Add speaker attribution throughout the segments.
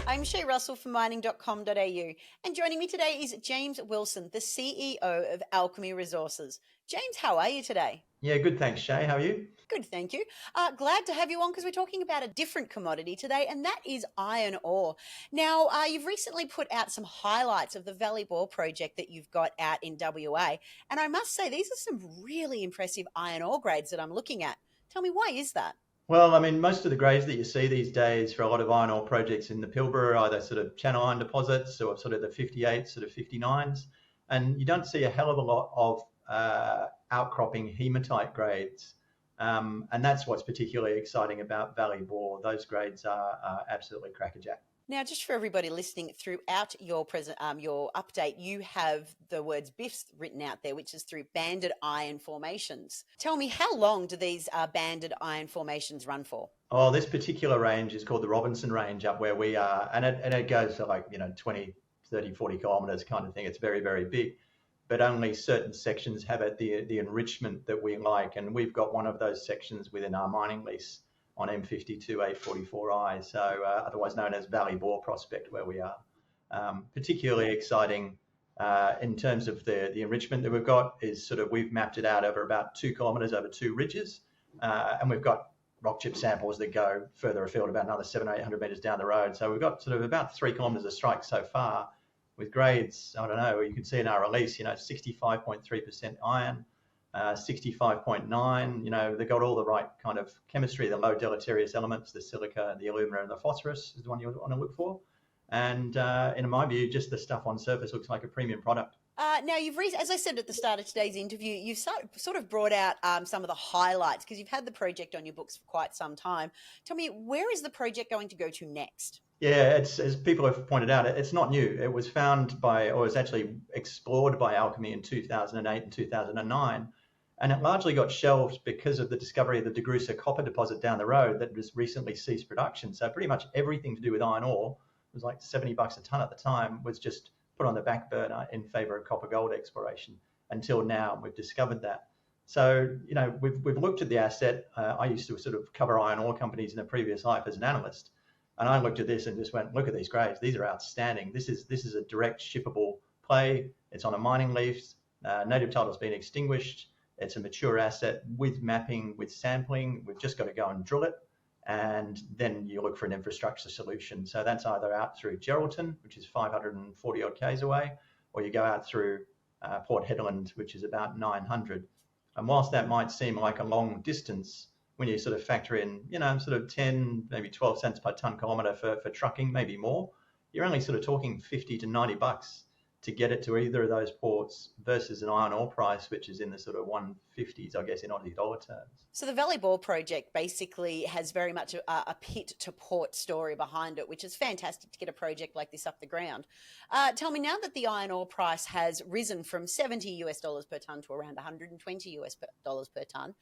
Speaker 1: I'm Shay Russell from mining.com.au, and joining me today is James Wilson, the CEO of Alchemy Resources. James, how are you today?
Speaker 2: Yeah, good. Thanks, Shay. How are you?
Speaker 1: Good, thank you. Glad to have you on because we're talking about a different commodity today, and that is iron ore. Now, you've recently put out some highlights of the Valley Bore project that you've got out in WA, and I must say, these are some really impressive iron ore grades that I'm looking at. Tell me, why is that?
Speaker 2: Well, I mean, most of the grades that you see these days for a lot of iron ore projects in the Pilbara are either sort of channel iron deposits or sort of the 58, sort of 59s. And you don't see a hell of a lot of outcropping hematite grades. And that's what's particularly exciting about Valley Bore. Those grades are absolutely crackerjack.
Speaker 1: Now, just for everybody listening, throughout your update, you have the words BIFs written out there, which is through banded iron formations. Tell me, how long do these banded iron formations run for?
Speaker 2: Oh, this particular range is called the Robinson Range up where we are. And it goes to like, 20, 30, 40 kilometers kind of thing. It's very, very big. But only certain sections have it, the enrichment that we like. And we've got one of those sections within our mining lease on M52A44I, so otherwise known as Valley Bore Prospect, where we are. Particularly exciting in terms of the enrichment that we've got is sort of we've mapped it out over about 2 kilometers over two ridges, and we've got rock chip samples that go further afield, about another 700 or 800 meters down the road. So we've got sort of about 3 kilometers of strike so far, with grades, I don't know, you can see in our release, 65.3% iron, 65.9, they've got all the right kind of chemistry, the low deleterious elements, the silica, the alumina, and the phosphorus is the one you want to look for. And in my view, just the stuff on surface looks like a premium product.
Speaker 1: Now, as I said at the start of today's interview, you've sort of brought out some of the highlights because you've had the project on your books for quite some time. Tell me, where is the project going to go to next?
Speaker 2: Yeah, it's as people have pointed out, it's not new. It was found by, or was actually explored by Alchemy in 2008 and 2009, and it largely got shelved because of the discovery of the DeGrussa copper deposit down the road that was recently ceased production. So pretty much everything to do with iron ore was like $70 a ton at the time, was just put on the back burner in favor of copper gold exploration. Until now, we've discovered that. So, we've looked at the asset. I used to sort of cover iron ore companies in a previous life as an analyst. And I looked at this and just went, look at these grades. These are outstanding. This is a direct shippable play. It's on a mining lease. Native title's been extinguished. It's a mature asset with mapping, with sampling. We've just got to go and drill it. And then you look for an infrastructure solution. So that's either out through Geraldton, which is 540 odd Ks away, or you go out through Port Hedland, which is about 900. And whilst that might seem like a long distance, when you sort of factor in, sort of 10, maybe 12 cents per ton kilometer for trucking, maybe more, you're only sort of talking 50 to $90 to get it to either of those ports versus an iron ore price, which is in the sort of 150s, I guess, in Aussie dollar terms.
Speaker 1: So the Valley Bore project basically has very much a pit to port story behind it, which is fantastic to get a project like this up the ground. Tell me, now that the iron ore price has risen from $70 per ton to around $120 per ton,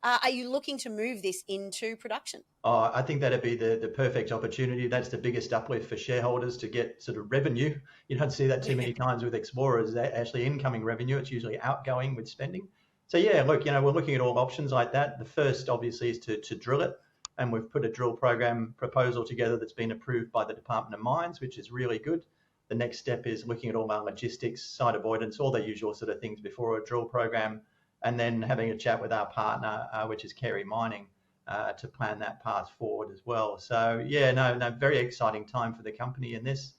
Speaker 1: are you looking to move this into production?
Speaker 2: Oh, I think that'd be the perfect opportunity. That's the biggest uplift for shareholders to get sort of revenue. You don't see that too many times with explorers. Actually incoming revenue. It's usually outgoing with spending. So yeah, look, we're looking at all options like that. The first obviously is to drill it. And we've put a drill program proposal together that's been approved by the Department of Mines, which is really good. The next step is looking at all our logistics, site avoidance, all the usual sort of things before a drill program, and then having a chat with our partner, which is Carey Mining, to plan that path forward as well. So yeah, no, very exciting time for the company in this.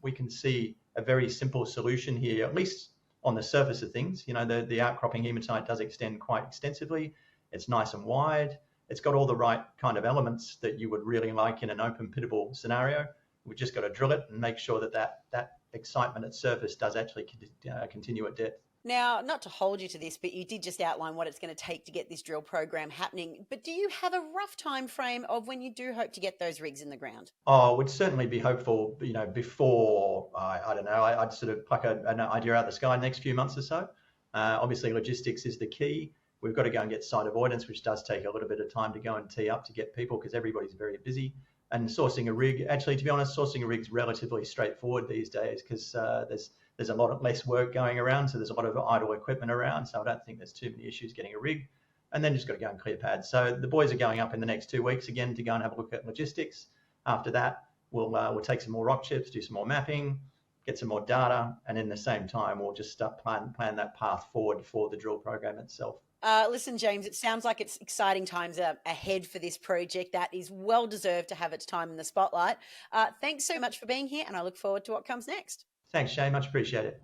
Speaker 2: We can see a very simple solution here, at least on the surface of things. The outcropping hematite does extend quite extensively. It's nice and wide. It's got all the right kind of elements that you would really like in an open pittable scenario. We've just got to drill it and make sure that excitement at surface does actually continue at depth.
Speaker 1: Now, not to hold you to this, but you did just outline what it's going to take to get this drill program happening. But do you have a rough time frame of when you do hope to get those rigs in the ground?
Speaker 2: Oh, would certainly be hopeful, before, I don't know, I'd sort of pluck an idea out of the sky next few months or so. Obviously, logistics is the key. We've got to go and get site avoidance, which does take a little bit of time to go and tee up to get people because everybody's very busy. And sourcing a rig, actually, to be honest, sourcing a rig is relatively straightforward these days because there's a lot less work going around. So there's a lot of idle equipment around. So I don't think there's too many issues getting a rig. And then just got to go and clear pads. So the boys are going up in the next 2 weeks again to go and have a look at logistics. After that, we'll take some more rock chips, do some more mapping, get some more data, and in the same time, we'll just start plan that path forward for the drill program itself.
Speaker 1: Listen, James, it sounds like it's exciting times ahead for this project that is well deserved to have its time in the spotlight. Thanks so much for being here, and I look forward to what comes next.
Speaker 2: Thanks, Shay. Much appreciated.